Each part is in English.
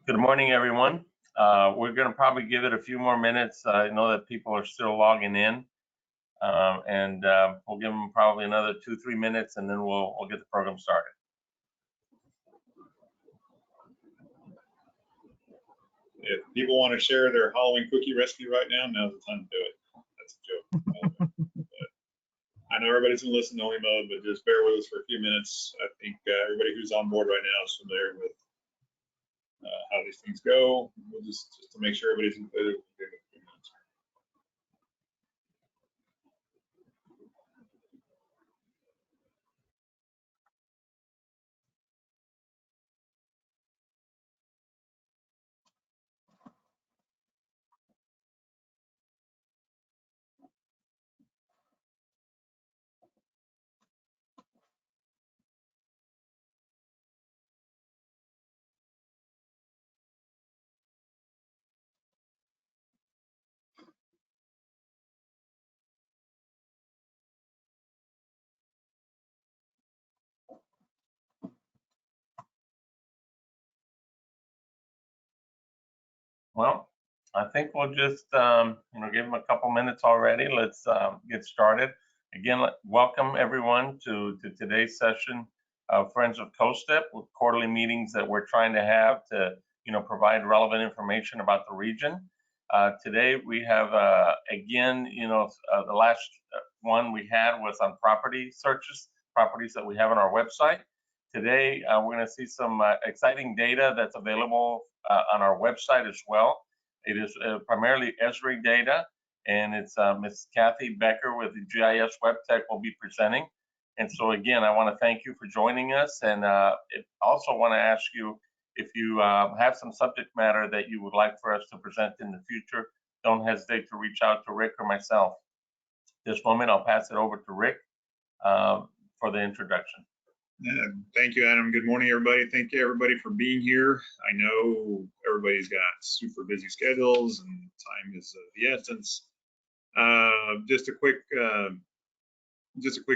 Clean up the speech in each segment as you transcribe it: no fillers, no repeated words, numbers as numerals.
Good morning, everyone. We're going to probably give it a few more minutes. I know that people are still logging in, and we'll give them probably another 2-3 minutes, and then we'll get the program started. If people want to share their Halloween cookie recipe right now, now's the time to do it. That's a joke. But I know everybody's in listen-only mode, but just bear with us for a few minutes. I think everybody who's on board right now is familiar with how these things go. We'll just to make sure everybody's included. We'll give it a few minutes. Well, I think we'll just give them a couple minutes already. Let's get started. Again, welcome everyone to today's session of Friends of COSTEP, with quarterly meetings that we're trying to have to provide relevant information about the region. Today we have again, the last one we had was on property searches, properties that we have on our website. Today we're going to see some exciting data that's available on our website as well. It is primarily Esri data, and it's Ms. Kathy Becker with the GIS WebTech will be presenting. And so again, I want to thank you for joining us, and also want to ask you if you have some subject matter that you would like for us to present in the future, don't hesitate to reach out to Rick or myself. At this moment, I'll pass it over to Rick for the introduction. Thank you, Adam. Good morning, everybody. Thank you, everybody, for being here. I know everybody's got super busy schedules and time is of the essence. Just a quick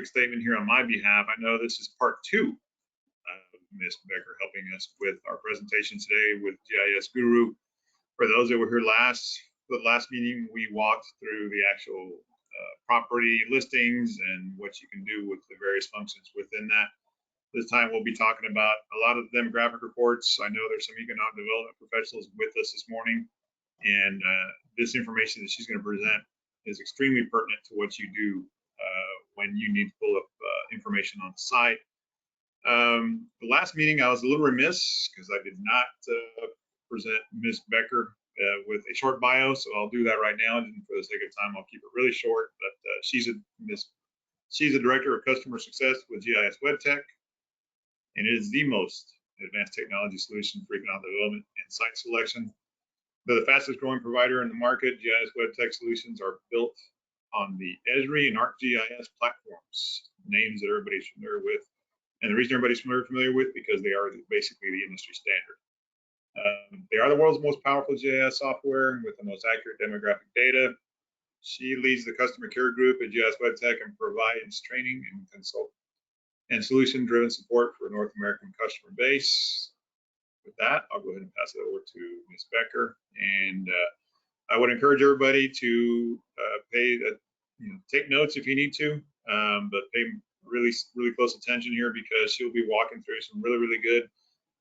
statement here on my behalf. I know this is part 2 of Ms. Becker helping us with our presentation today with GIS Guru. For those that were here the last meeting, we walked through the actual property listings and what you can do with the various functions within that. This time we'll be talking about a lot of demographic reports. I know there's some economic development professionals with us this morning, and this information that she's going to present is extremely pertinent to what you do when you need to pull up information on the site. The last meeting I was a little remiss because I did not present Ms. Becker with a short bio, so I'll do that right now. And for the sake of time, I'll keep it really short. But she's a director of customer success with GIS WebTech, and it is the most advanced technology solution for economic development and site selection. They're the fastest growing provider in the market. GIS WebTech solutions are built on the Esri and ArcGIS platforms, names that everybody's familiar with. And the reason everybody's familiar with, because they are basically the industry standard. They are the world's most powerful GIS software with the most accurate demographic data. She leads the customer care group at GIS WebTech and provides training and consult and solution-driven support for a North American customer base. With that, I'll go ahead and pass it over to Ms. Becker. And I would encourage everybody to take notes if you need to, but pay really close attention here because she'll be walking through some really good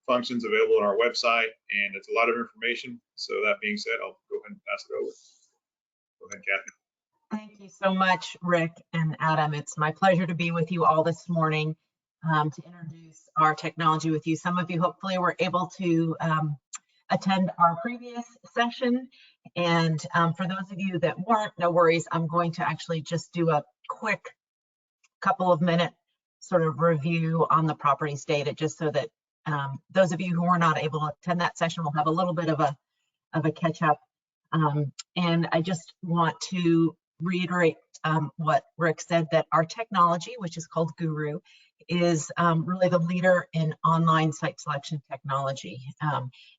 functions available on our website, and it's a lot of information. So that being said, I'll go ahead and pass it over. Go ahead, Kathy. Thank you so much, Rick and Adam. It's my pleasure to be with you all this morning to introduce our technology with you. Some of you hopefully were able to attend our previous session. And for those of you that weren't, no worries. I'm going to actually just do a quick couple of minute sort of review on the properties data, just so that those of you who were not able to attend that session will have a little bit of a catch up. And I just want to reiterate what Rick said, that our technology, which is called Guru, is really the leader in online site selection technology.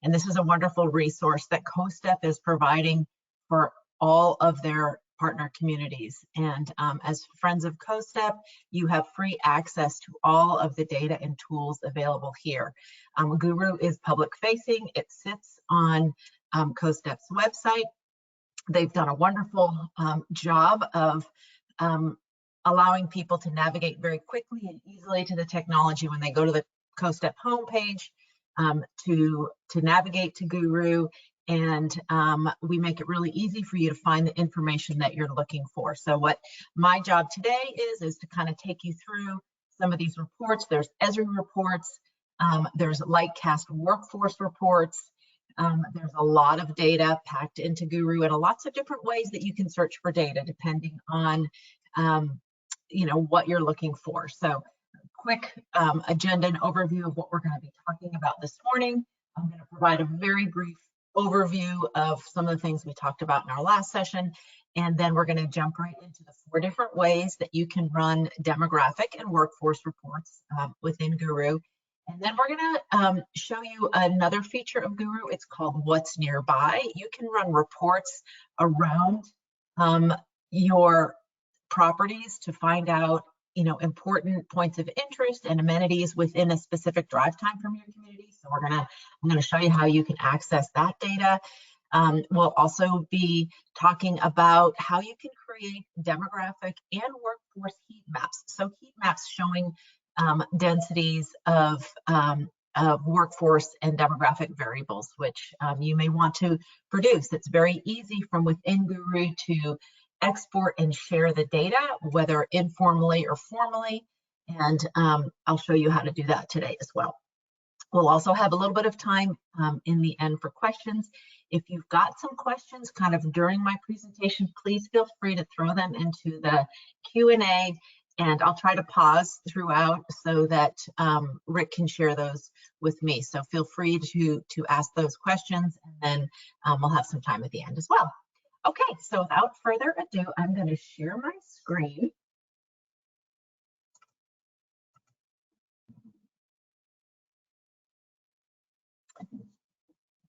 And this is a wonderful resource that COSTEP is providing for all of their partner communities. And as friends of COSTEP, you have free access to all of the data and tools available here. Guru is public facing. It sits on COSTEP's website. They've done a wonderful job of allowing people to navigate very quickly and easily to the technology when they go to the COSTEP homepage, to navigate to Guru, and we make it really easy for you to find the information that you're looking for. So what my job today is to kind of take you through some of these reports. There's Esri reports, there's Lightcast workforce reports, there's a lot of data packed into Guru, and lots of different ways that you can search for data depending on what you're looking for. So quick agenda and overview of what we're going to be talking about this morning. I'm going to provide a very brief overview of some of the things we talked about in our last session, and then we're going to jump right into the 4 different ways that you can run demographic and workforce reports within Guru. And then we're going to show you another feature of Guru. It's called What's Nearby. You can run reports around your properties to find out important points of interest and amenities within a specific drive time from your community. So I'm going to show you how you can access that data. We'll also be talking about how you can create demographic and workforce heat maps. So heat maps showing densities of workforce and demographic variables, which you may want to produce. It's very easy from within Guru to export and share the data, whether informally or formally, and I'll show you how to do that today as well. We'll also have a little bit of time in the end for questions. If you've got some questions kind of during my presentation, please feel free to throw them into the Q&A, and I'll try to pause throughout so that Rick can share those with me. So feel free to ask those questions, and then we'll have some time at the end as well. Okay, so without further ado, I'm going to share my screen.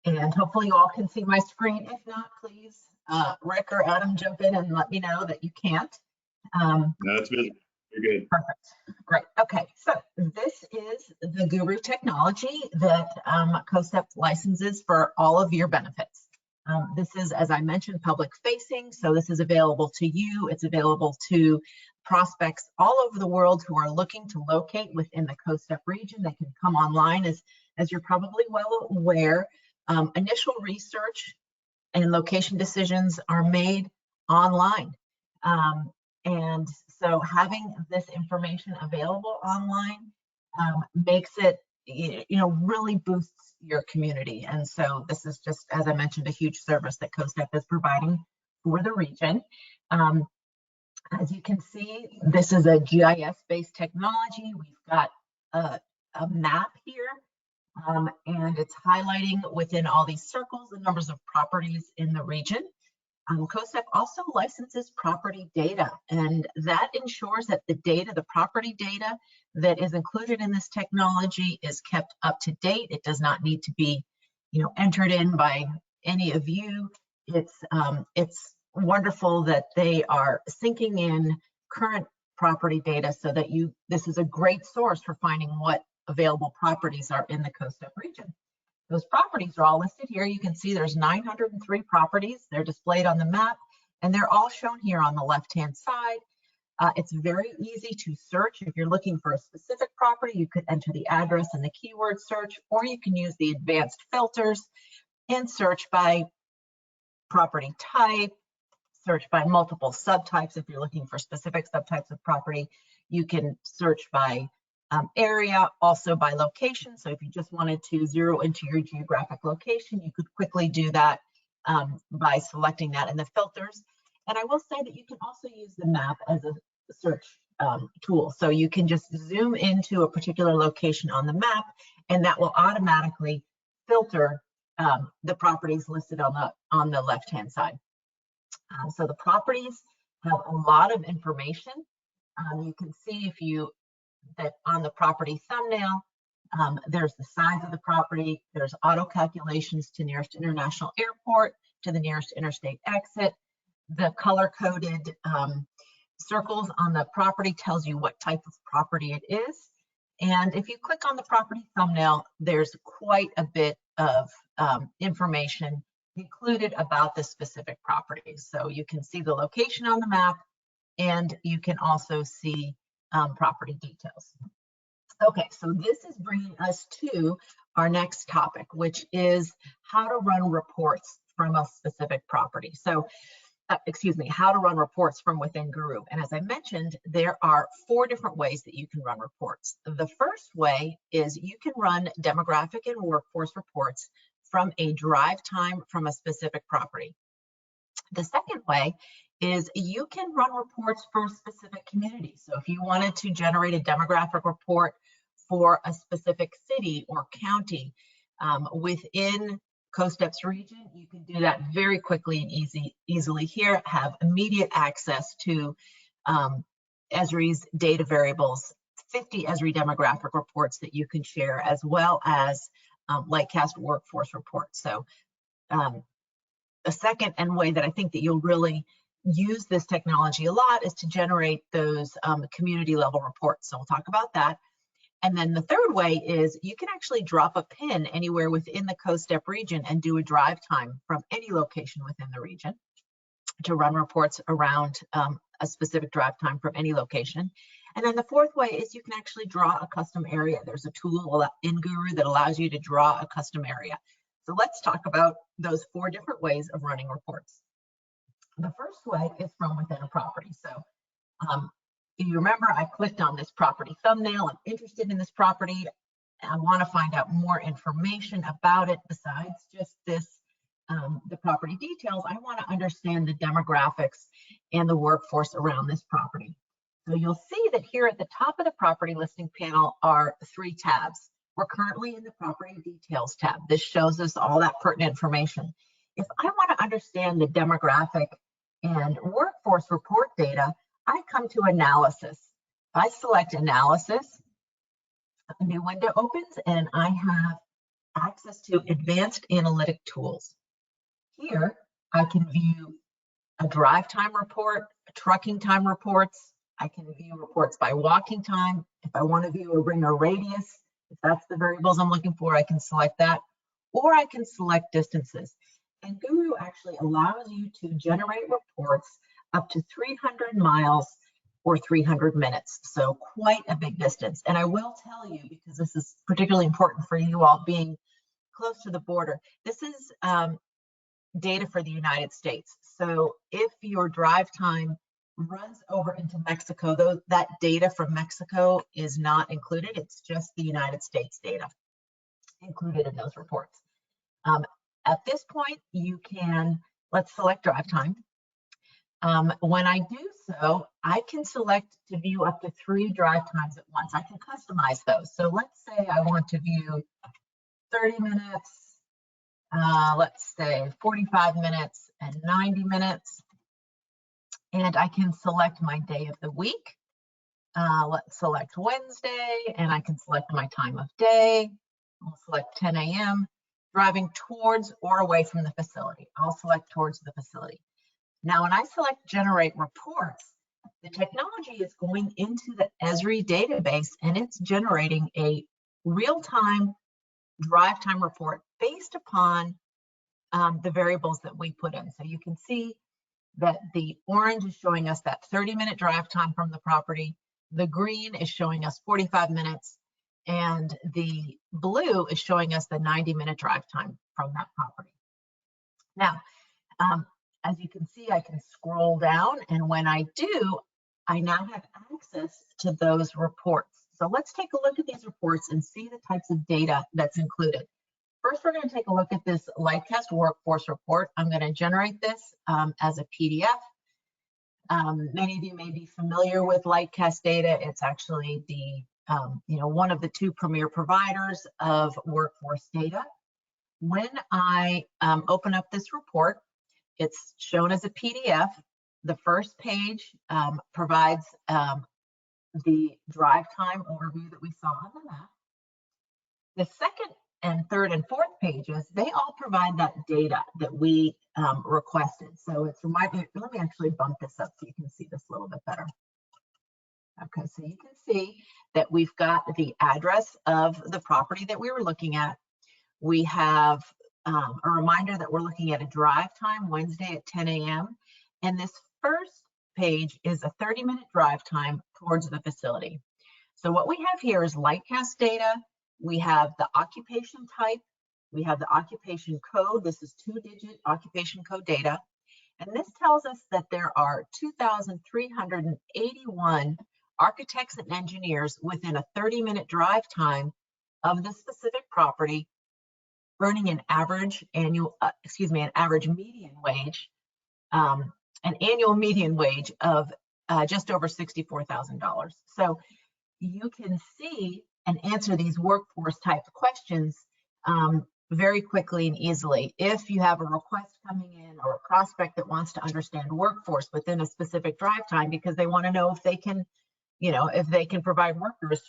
And hopefully you all can see my screen. If not, please, Rick or Adam, jump in and let me know that you can't. No, it's visible. You're good. Perfect. Great. Okay, so this is the Guru technology that COSTEP licenses for all of your benefits. This is, as I mentioned, public facing, so this is available to you. It's available to prospects all over the world who are looking to locate within the COSTEP region. They can come online, as you're probably well aware. Initial research and location decisions are made online. And so having this information available online makes it, really boosts your community. And so this is just, as I mentioned, a huge service that COSTEP is providing for the region. As you can see, this is a GIS-based technology. We've got a map here, and it's highlighting within all these circles the numbers of properties in the region. COSTEP also licenses property data, and that ensures that the property data that is included in this technology is kept up to date. It does not need to be, entered in by any of you. It's wonderful that they are syncing in current property data so that this is a great source for finding what available properties are in the COSTEP region. Those properties are all listed here. You can see there's 903 properties. They're displayed on the map, and they're all shown here on the left-hand side. It's very easy to search. If you're looking for a specific property, you could enter the address and the keyword search, or you can use the advanced filters and search by property type, search by multiple subtypes. If you're looking for specific subtypes of property, you can search by area, also by location. So if you just wanted to zero into your geographic location, you could quickly do that by selecting that in the filters. And I will say that you can also use the map as a search tool. So you can just zoom into a particular location on the map, and that will automatically filter the properties listed on the left-hand side. So the properties have a lot of information. You can see that on the property thumbnail, there's the size of the property, there's auto calculations to nearest international airport, to the nearest interstate exit. the color-coded circles on the property tells you what type of property it is. And if you click on the property thumbnail, there's quite a bit of information included about this specific property. So you can see the location on the map, and you can also see property details. Okay, so this is bringing us to our next topic, which is how to run reports from a specific property. So, excuse me, how to run reports from within Guru. And as I mentioned, there are 4 different ways that you can run reports. The first way is you can run demographic and workforce reports from a drive time from a specific property. The second way is you can run reports for specific communities. So if you wanted to generate a demographic report for a specific city or county within COSTEP's region, you can do that very quickly and easily here, have immediate access to Esri's data variables, 50 Esri demographic reports that you can share, as well as Lightcast workforce reports. So a second and way that I think that you'll really use this technology a lot is to generate those community level reports. So we'll talk about that. And then the third way is you can actually drop a pin anywhere within the COSTEP region and do a drive time from any location within the region to run reports around a specific drive time from any location. And then the fourth way is you can actually draw a custom area. There's a tool in Guru that allows you to draw a custom area. So let's talk about those 4 different ways of running reports. The first way is from within a property. So if you remember, I clicked on this property thumbnail. I'm interested in this property. I want to find out more information about it besides just this, the property details. I want to understand the demographics and the workforce around this property. So you'll see that here at the top of the property listing panel are 3 tabs. We're currently in the property details tab. This shows us all that pertinent information. If I want to understand the demographic and workforce report data, I come to analysis. If I select analysis, a new window opens and I have access to advanced analytic tools. Here, I can view a drive time report, trucking time reports. I can view reports by walking time. If I want to view a ring or radius, if that's the variables I'm looking for, I can select that, or I can select distances. And Guru actually allows you to generate reports up to 300 miles or 300 minutes. So quite a big distance. And I will tell you, because this is particularly important for you all being close to the border, this is data for the United States. So if your drive time runs over into Mexico, though that data from Mexico is not included, it's just the United States data included in those reports. At this point, you can, let's select drive time. When I do so, I can select to view up to 3 drive times at once. I can customize those. So let's say I want to view 30 minutes, let's say 45 minutes and 90 minutes. And I can select my day of the week. Let's select Wednesday, and I can select my time of day. I'll select 10 a.m. driving towards or away from the facility. I'll select towards the facility. Now, when I select generate reports, the technology is going into the Esri database and it's generating a real-time drive time report based upon the variables that we put in. So you can see that the orange is showing us that 30-minute drive time from the property. The green is showing us 45 minutes. And the blue is showing us the 90-minute drive time from that property. Now, as you can see, I can scroll down, and when I do, I now have access to those reports. So let's take a look at these reports and see the types of data that's included. First, we're going to take a look at this Lightcast workforce report. I'm going to generate this as a PDF. Many of you may be familiar with Lightcast data. It's actually the one of the 2 premier providers of workforce data. When I open up this report, it's shown as a PDF. The first page provides the drive time overview that we saw on the map. The second and third and fourth pages, they all provide that data that we requested. So it's reminding, let me actually bump this up so you can see this a little bit better. Okay, so you can see that we've got the address of the property that we were looking at. We have a reminder that we're looking at a drive time Wednesday at 10 a.m. And this first page is a 30-minute drive time towards the facility. So what we have here is Lightcast data. We have the occupation type. We have the occupation code. This is 2-digit occupation code data. And this tells us that there are 2,381 architects and engineers within a 30-minute drive time of this specific property, earning an average annual, an average median wage, an annual median wage of just over $64,000. So you can see and answer these workforce type questions very quickly and easily. If you have a request coming in or a prospect that wants to understand workforce within a specific drive time because they want to know if they can, if they can provide workers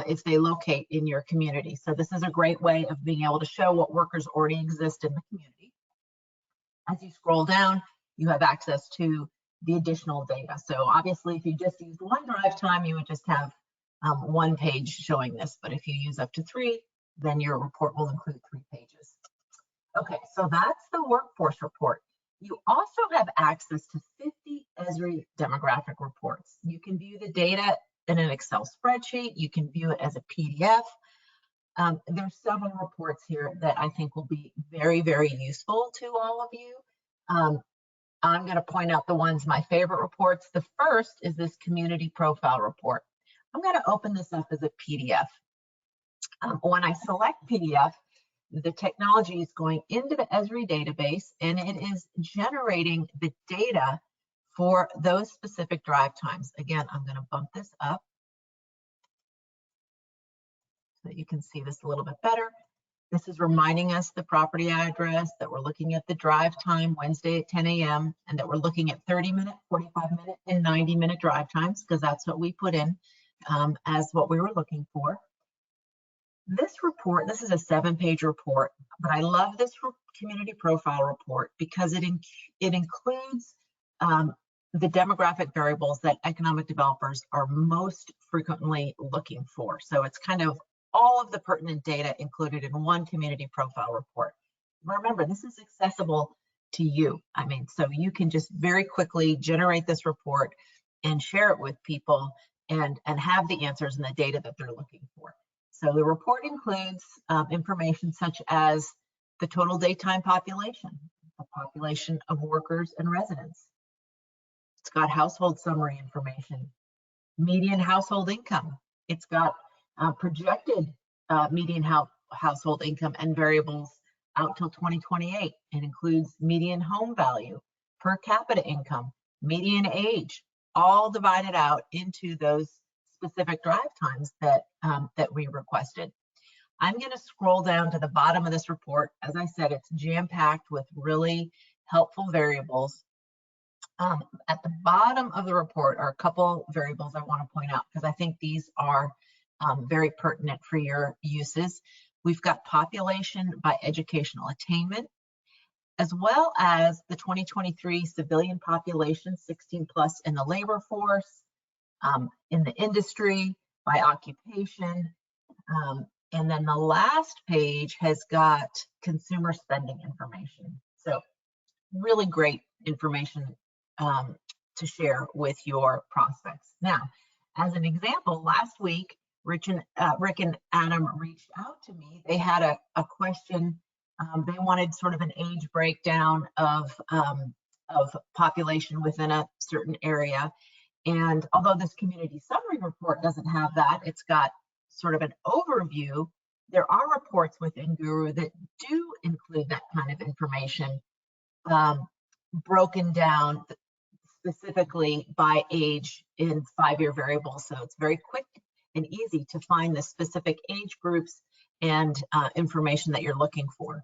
if they locate in your community. So this is a great way of being able to show what workers already exist in the community. As you scroll down, you have access to the additional data. So obviously, if you just used one drive time, you would just have one page showing this. But if you use up to 3, then your report will include 3 pages. Okay, so that's the workforce report. You also have access to 50 Esri demographic reports. You can view the data in an Excel spreadsheet. You can view it as a PDF. There's several reports here that I think will be very, very useful to all of you. I'm going to point out the ones, my favorite reports. The first is this community profile report. I'm going to open this up as a PDF. When I select PDF, the technology is going into the Esri database and it is generating the data for those specific drive times. Again, I'm going to bump this up so that you can see this a little bit better. This is reminding us the property address, that we're looking at the drive time Wednesday at 10 a.m. and that we're looking at 30-minute, 45-minute, and 90-minute drive times because that's what we put in as what we were looking for. This report, this is a 7-page report, but I love this community profile report because it includes the demographic variables that economic developers are most frequently looking for. So it's kind of all of the pertinent data included in one community profile report. Remember, this is accessible to you. I mean, so you can just very quickly generate this report and share it with people and have the answers and the data that they're looking for. So the report includes information such as the total daytime population, the population of workers and residents. It's got household summary information, median household income. It's got projected median household income and variables out till 2028. It includes median home value, per capita income, median age, all divided out into those specific drive times that we requested. I'm going to scroll down to the bottom of this report. As I said, it's jam-packed with really helpful variables. At the bottom of the report are a couple variables I want to point out because I think these are very pertinent for your uses. We've got population by educational attainment, as well as the 2023 civilian population, 16 plus in the labor force, in the industry, by occupation. And then the last page has got consumer spending information. So really great information to share with your prospects. Now, as an example, last week, Rick and Adam reached out to me. They had a question. They wanted sort of an age breakdown of population within a certain area. And although this community summary report doesn't have that, it's got sort of an overview. There are reports within Guru that do include that kind of information, broken down specifically by age in 5-year variables. So it's very quick and easy to find the specific age groups and information that you're looking for.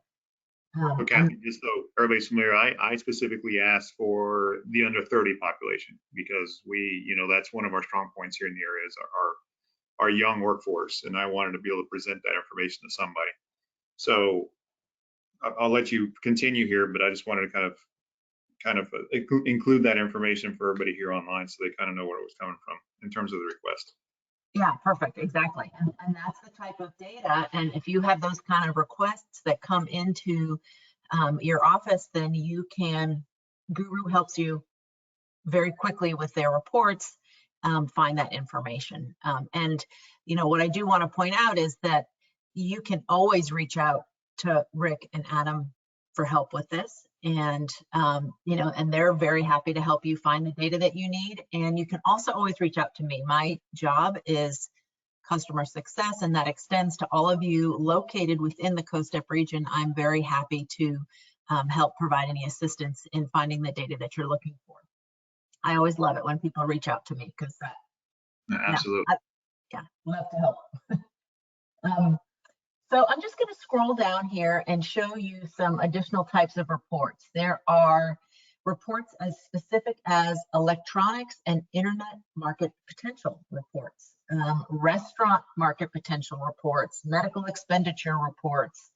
So Kathy, just so everybody's familiar, I specifically asked for the under 30 population because that's one of our strong points here in the area is our young workforce, and I wanted to be able to present that information to somebody. So I'll let you continue here, but I just wanted to kind of include that information for everybody here online so they kind of know where it was coming from in terms of the request. Yeah, perfect, exactly. And that's the type of data. And if you have those kind of requests that come into your office, then you can, Guru helps you very quickly with their reports, find that information. And, you know, what I do want to point out is that you can always reach out to Rick and Adam for help with this. And, you know, and they're very happy to help you find the data that you need. And you can also always reach out to me. My job is customer success, and that extends to all of you located within the COSTEP region. I'm very happy to help provide any assistance in finding the data that you're looking for. I always love it when people reach out to me because that, Absolutely. yeah, love to help. So I'm just going to scroll down here and show you some additional types of reports. There are reports as specific as electronics and internet market potential reports, restaurant market potential reports, medical expenditure reports,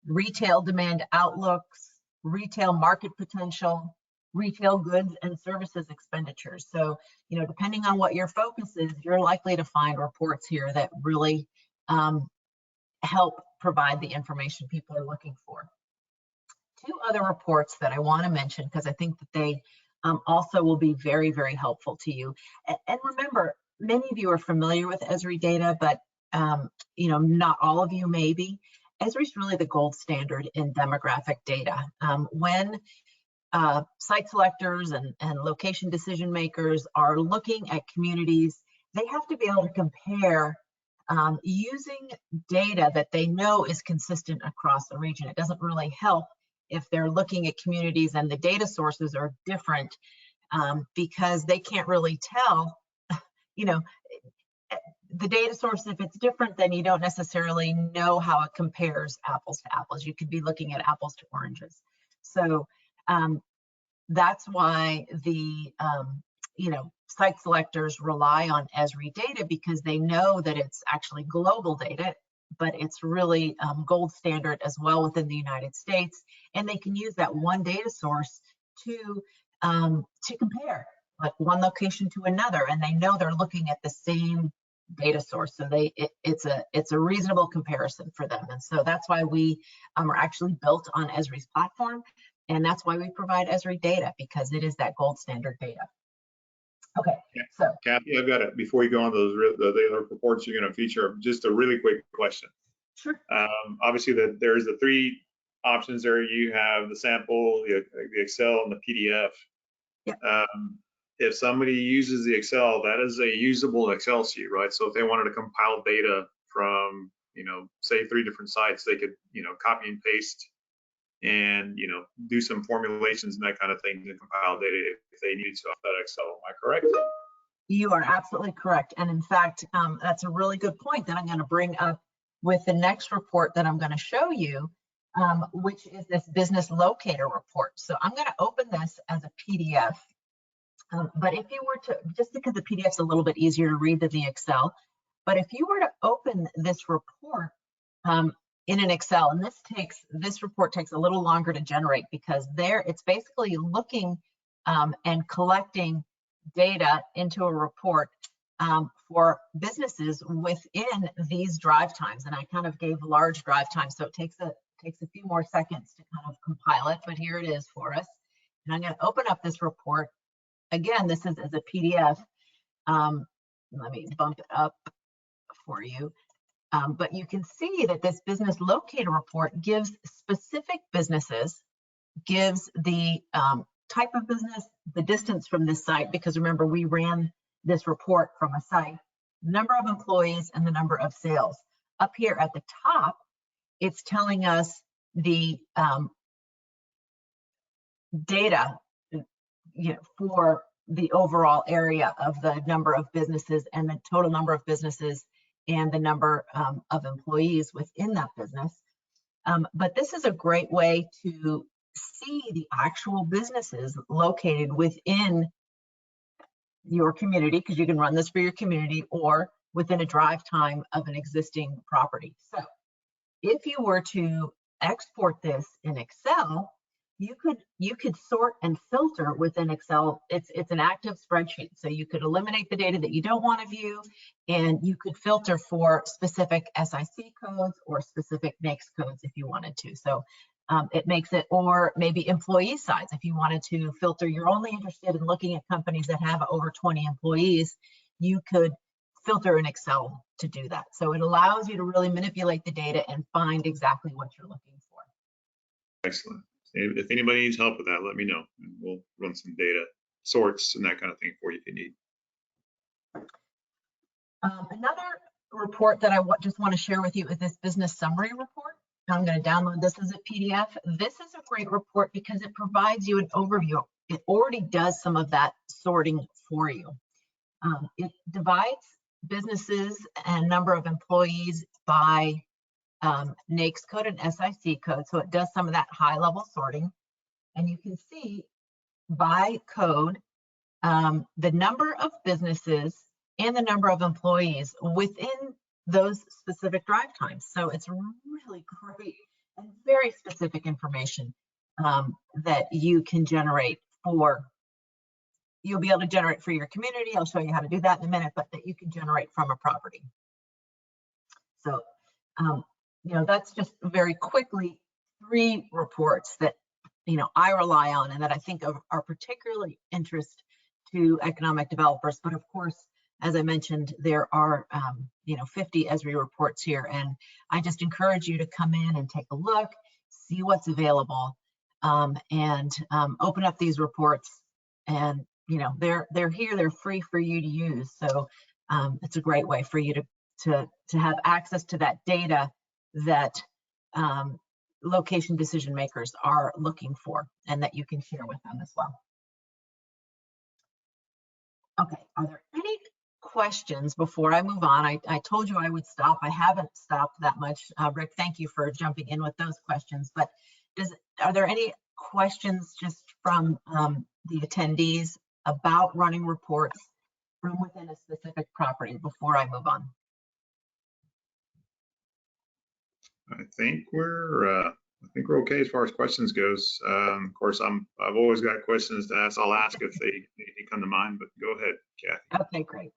retail demand outlooks, retail market potential, retail goods and services expenditures. So, you know, depending on what your focus is, you're likely to find reports here that really help provide the information people are looking for. Two other reports that I want to mention because I think that they also will be very, very helpful to you. And remember, many of you are familiar with Esri data, but you know, not all of you may be. Esri is really the gold standard in demographic data. When site selectors and location decision makers are looking at communities, they have to be able to compare using data that they know is consistent across the region. It doesn't really help if they're looking at communities and the data sources are different because they can't really tell, you know, the data source, if it's different, then you don't necessarily know how it compares apples to apples. You could be looking at apples to oranges. So that's why the you know, site selectors rely on Esri data because they know that it's actually global data, but it's really gold standard as well within the United States, and they can use that one data source to compare like one location to another, and they know they're looking at the same data source, so it's a reasonable comparison for them. And so that's why we are actually built on Esri's platform, and that's why we provide Esri data, because it is that gold standard data. Okay, so Kathy, I've got it. Before you go on those the other reports you're going to feature, just a really quick question. sure. Obviously, there's the three options there. You have the sample, the Excel, and the PDF. Yeah. If somebody uses the Excel, that is a usable Excel sheet, right? So if they wanted to compile data from, you know, say 3 different sites, they could, you know, copy and paste and, you know, do some formulations and that kind of thing to compile data if they needed to off that Excel. Am I correct? You are absolutely correct. And in fact, that's a really good point that I'm going to bring up with the next report that I'm going to show you, which is this business locator report. So I'm going to open this as a PDF. But if you were to, just because the PDF is a little bit easier to read than the Excel, but if you were to open this report in an Excel, and this report takes a little longer to generate because it's basically looking and collecting data into a report for businesses within these drive times. And I kind of gave large drive times, so it takes a few more seconds to kind of compile it, but here it is for us. And I'm going to open up this report. Again, this is as a PDF. Let me bump it up for you. But you can see that this business locator report gives specific businesses, gives the type of business, the distance from this site, because remember, we ran this report from a site, number of employees, and the number of sales. Up here at the top, it's telling us the data, you know, for the overall area of the number of businesses and the total number of businesses and the number of employees within that business. But this is a great way to see the actual businesses located within your community, because you can run this for your community or within a drive time of an existing property. So if you were to export this in Excel, you could sort and filter within Excel. It's an active spreadsheet, so you could eliminate the data that you don't want to view, and you could filter for specific SIC codes or specific NAICS codes if you wanted to. So it makes it, or maybe employee size. If you wanted to filter, you're only interested in looking at companies that have over 20 employees, you could filter in Excel to do that. So it allows you to really manipulate the data and find exactly what you're looking for. Excellent. If anybody needs help with that, let me know, and we'll run some data sorts and that kind of thing for you if you need. Another report that I just want to share with you is this business summary report. I'm going to download this as a PDF. This is a great report because it provides you an overview. It already does some of that sorting for you. It divides businesses and number of employees by NAICS code and SIC code. So it does some of that high level sorting. And you can see by code, the number of businesses and the number of employees within those specific drive times. So it's really great and very specific information that you can generate you'll be able to generate for your community. I'll show you how to do that in a minute, but that you can generate from a property. So, that's just very quickly 3 reports that, I rely on and that I think are particularly interest to economic developers. But of course, as I mentioned, there are, 50 Esri reports here, and I just encourage you to come in and take a look, see what's available, and open up these reports. And they're here, they're free for you to use. So it's a great way for you to have access to that data that location decision makers are looking for, and that you can share with them as well. Okay, are there any questions before I move on? I told you I would stop. I haven't stopped that much. Rick, thank you for jumping in with those questions. But are there any questions just from the attendees about running reports from within a specific property before I move on? I think we're okay as far as questions goes. Of course, I've always got questions to ask. I'll ask if they come to mind, but go ahead, Kathy. Okay, great.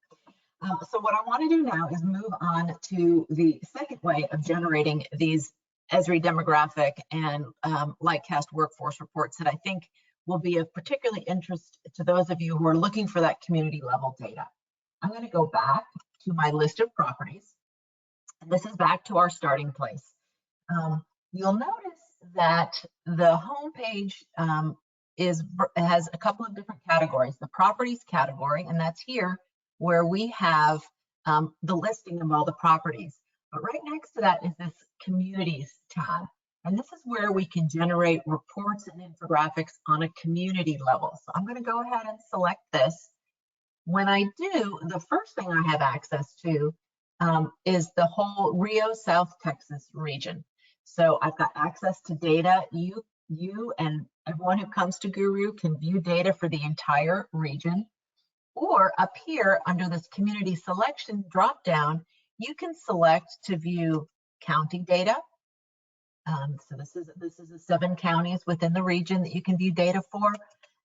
So what I want to do now is move on to the second way of generating these Esri demographic and Lightcast workforce reports that I think will be of particular interest to those of you who are looking for that community level data. I'm going to go back to my list of properties, and this is back to our starting place. You'll notice that the home page has a couple of different categories. The properties category, and that's here where we have the listing of all the properties. But right next to that is this communities tab. And this is where we can generate reports and infographics on a community level. So I'm going to go ahead and select this. When I do, the first thing I have access to is the whole Rio South Texas region. So I've got access to data. You and everyone who comes to Guru can view data for the entire region. Or up here under this community selection dropdown, you can select to view county data. So this is the 7 counties within the region that you can view data for,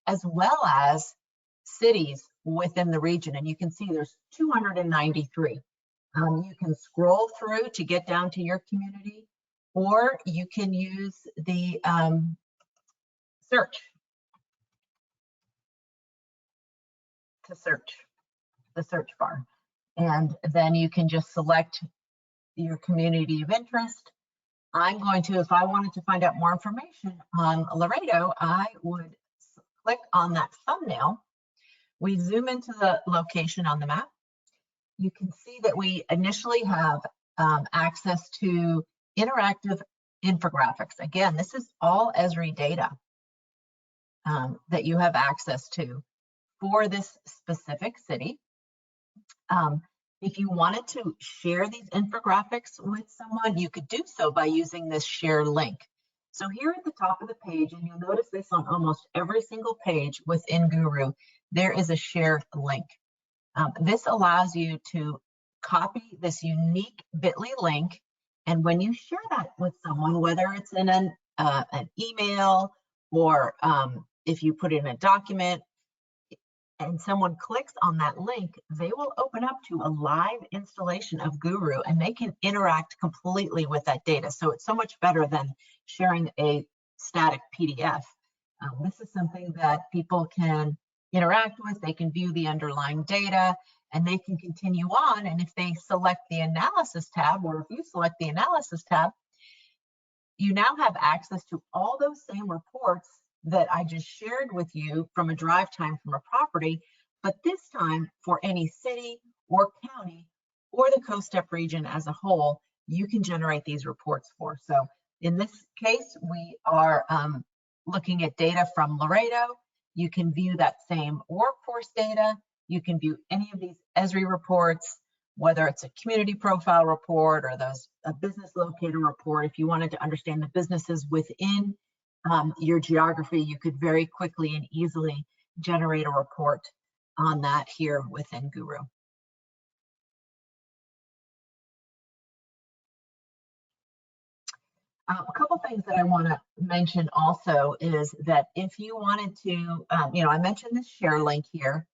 as well as cities within the region. And you can see there's 293. You can scroll through to get down to your community, or you can use the search to search, the search bar. And then you can just select your community of interest. I'm going to, if I wanted to find out more information on Laredo, I would click on that thumbnail. We zoom into the location on the map. You can see that we initially have access to interactive infographics. Again, this is all Esri data that you have access to for this specific city. If you wanted to share these infographics with someone, you could do so by using this share link. So here at the top of the page, and you'll notice this on almost every single page within Guru, there is a share link. This allows you to copy this unique bit.ly link And when you share that with someone, whether it's in an email or if you put it in a document and someone clicks on that link, they will open up to a live installation of Guru and they can interact completely with that data. So it's so much better than sharing a static PDF. This is something that people can interact with. They can view the underlying data and they can continue on. And if they select the analysis tab, or if you select the analysis tab, you now have access to all those same reports that I just shared with you from a drive time from a property, but this time for any city or county or the COSTEP region as a whole, you can generate these reports for. So in this case, we are looking at data from Laredo. You can view that same workforce data. You can view any of these ESRI reports, whether it's a community profile report or a business locator report. If you wanted to understand the businesses within your geography, you could very quickly and easily generate a report on that here within Guru. A couple things that I want to mention also is that if you wanted to, I mentioned this share link here,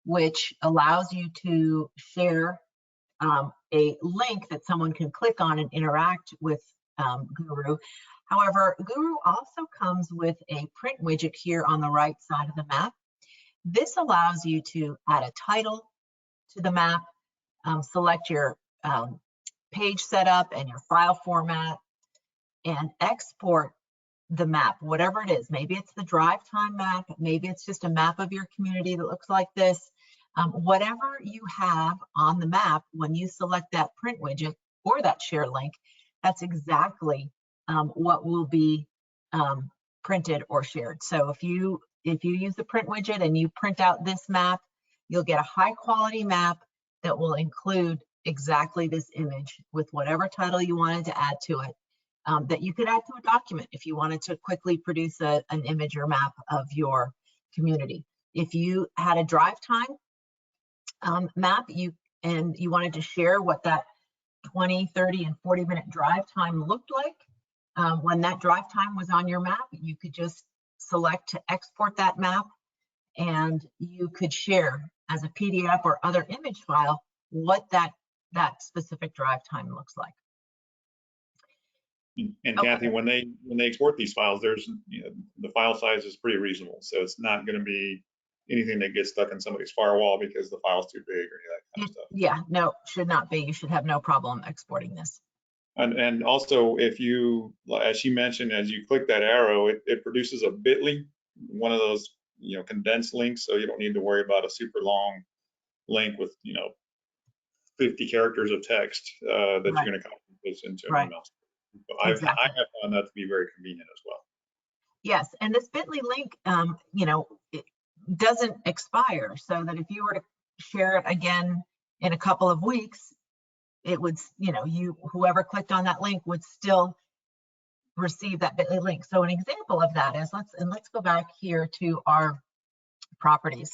which allows you to share a link that someone can click on and interact with Guru. However, Guru also comes with a print widget here on the right side of the map. This allows you to add a title to the map, select your page setup and your file format, and export the map, whatever it is. Maybe it's the drive time map, maybe it's just a map of your community that looks like this. Whatever you have on the map, when you select that print widget or that share link, that's exactly what will be printed or shared. So if you use the print widget and you print out this map, you'll get a high quality map that will include exactly this image with whatever title you wanted to add to it, that you could add to a document if you wanted to quickly produce an image or map of your community. If you had a drive time map and you wanted to share what that 20, 30, and 40-minute drive time looked like, when that drive time was on your map, you could just select to export that map and you could share as a PDF or other image file what that specific drive time looks like. And Kathy, when they export these files, there's the file size is pretty reasonable, so it's not going to be anything that gets stuck in somebody's firewall because the file's too big or any of that kind of stuff. Yeah, no, should not be. You should have no problem exporting this. And also, if you, as she mentioned, as you click that arrow, it produces a bit.ly, one of those condensed links, so you don't need to worry about a super long link with 50 characters of text that you're going to copy and paste into an email. So exactly. I have found that to be very convenient as well. Yes, and this bit.ly link, it doesn't expire, so that if you were to share it again in a couple of weeks, it would, whoever clicked on that link would still receive that bit.ly link. So an example of that is, let's go back here to our properties.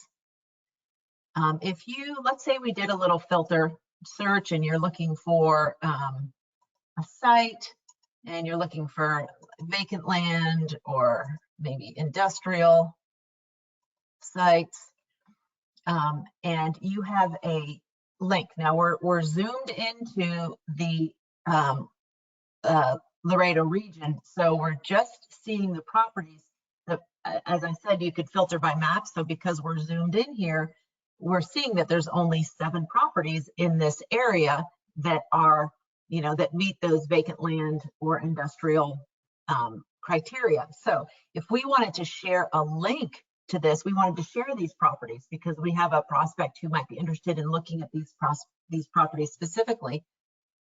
Let's say we did a little filter search and you're looking for a site and you're looking for vacant land or maybe industrial sites, and you have a link. Now we're zoomed into the Laredo region, so we're just seeing the properties that, as I said, you could filter by map. So because we're zoomed in here, we're seeing that there's only 7 properties in this area that are, that meet those vacant land or industrial criteria. So if we wanted to share a link to this, we wanted to share these properties because we have a prospect who might be interested in looking at these properties specifically,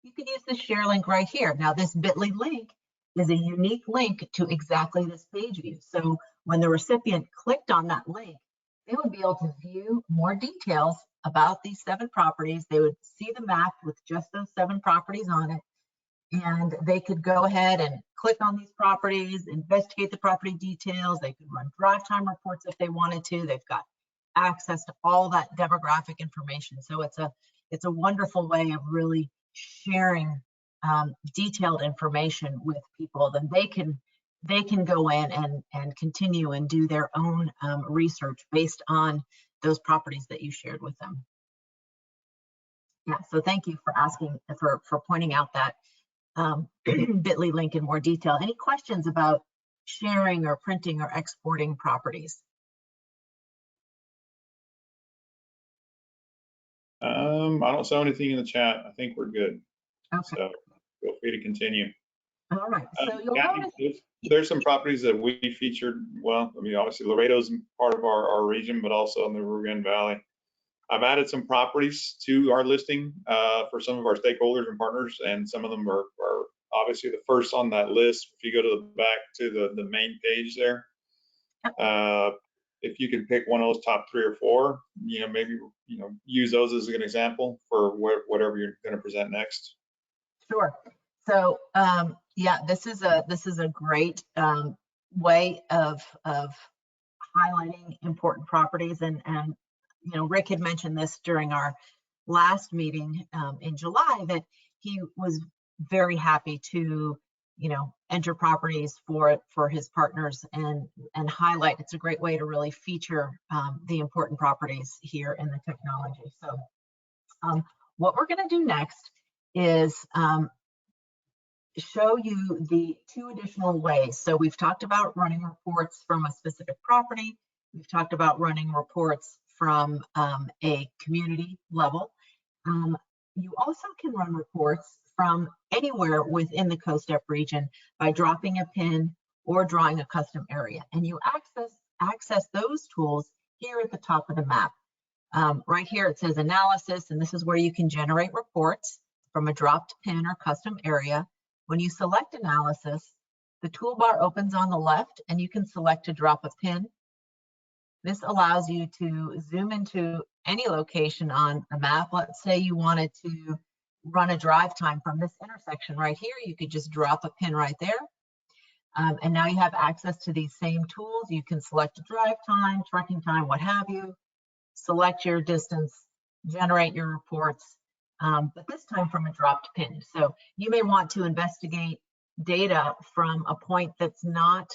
you could use the share link right here. Now this bit.ly link is a unique link to exactly this page view. So when the recipient clicked on that link, they would be able to view more details about these 7 properties. They would see the map with just those 7 properties on it, and they could go ahead and click on these properties, investigate the property details. They could run drive time reports if they wanted to. They've got access to all that demographic information. So it's a wonderful way of really sharing detailed information with people, then they can go in and continue and do their own research based on those properties that you shared with them. Yeah, so thank you for asking, for pointing out that bit.ly link in more detail. Any questions about sharing or printing or exporting properties? I don't see anything in the chat. I think we're good. Okay. So feel free to continue. All right. So you'll Kathy, notice there's some properties that we featured. Well, I mean, obviously Laredo's part of our region, but also in the Rio Grande Valley. I've added some properties to our listing for some of our stakeholders and partners, and some of them are obviously the first on that list. If you go to the back to the main page there, if you can pick one of those top 3 or 4, maybe use those as an example for whatever you're going to present next. Sure. So yeah, this is a great way of highlighting important properties, and Rick had mentioned this during our last meeting in July, that he was very happy to enter properties for his partners and highlight. It's a great way to really feature the important properties here in the technology. So what we're going to do next is show you the 2 additional ways. So we've talked about running reports from a specific property. We've talked about running reports from a community level. You also can run reports from anywhere within the COSTEP region by dropping a pin or drawing a custom area. And you access those tools here at the top of the map. Right here it says analysis, and this is where you can generate reports from a dropped pin or custom area. When you select analysis, the toolbar opens on the left and you can select to drop a pin. This allows you to zoom into any location on a map. Let's say you wanted to run a drive time from this intersection right here. You could just drop a pin right there. And now you have access to these same tools. You can select a drive time, trucking time, what have you. Select your distance, generate your reports, but this time from a dropped pin. So you may want to investigate data from a point that's not